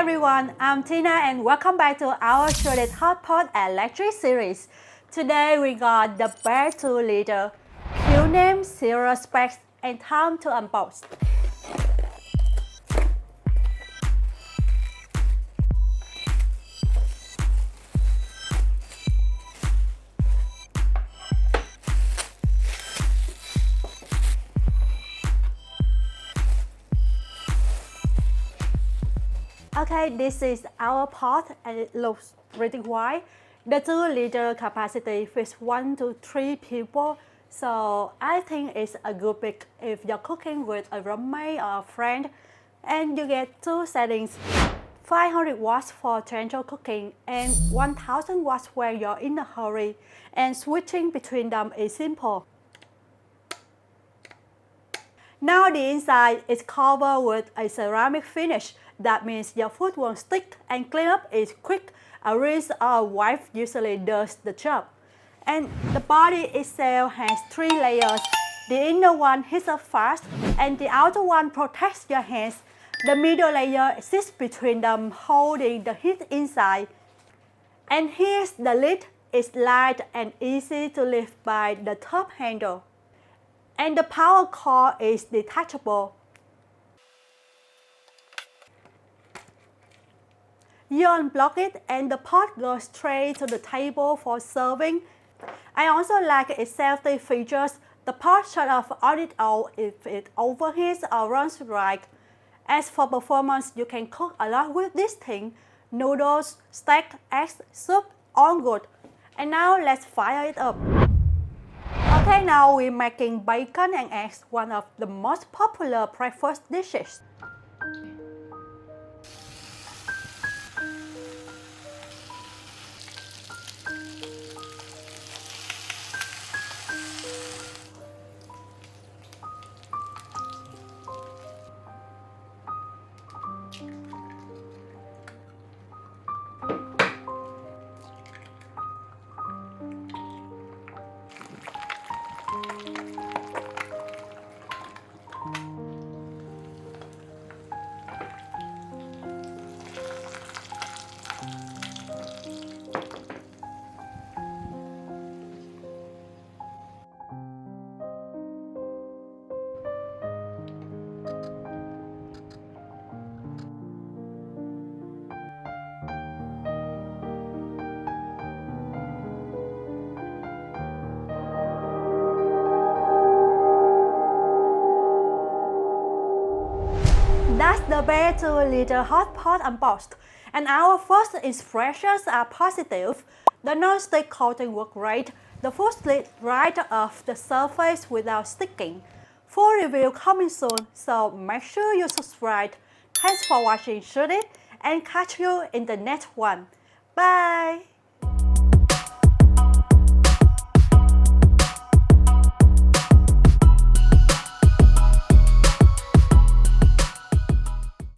everyone, I'm Tina and welcome back to our Shouldit Hot Pot Electric series. Today we got the Bear 2 liter, cute name, zero specs, and time to unbox. Okay, this is our pot and it looks pretty wide. The 2-liter capacity fits 1 to 3 people, so I think it's a good pick if you're cooking with a roommate or a friend. And you get 2 settings, 500 watts for gentle cooking and 1000 watts where you're in a hurry, and switching between them is simple. Now the inside is covered with a ceramic finish. That means your food won't stick and clean up is quick. A rinse or a wipe usually does the job. And the body itself has 3 layers. The inner one heats up fast and the outer one protects your hands. The middle layer sits between them, holding the heat inside. And here's the lid. It's light and easy to lift by the top handle. And the power cord is detachable. You unblock it and the pot goes straight to the table for serving. I also like its safety features. The pot shuts off on its own if it overheats or runs dry. As for performance, you can cook a lot with this thing. Noodles, steak, eggs, soup, all good. And now let's fire it up. Okay, now we're making bacon and eggs, one of the most popular breakfast dishes. That's the Bear 2-liter hot pot unboxed, and our first impressions are positive. The non-stick coating worked great. The food slid right off the surface without sticking. Full review coming soon, so make sure you subscribe. Thanks for watching Shouldit and catch you in the next one. Bye!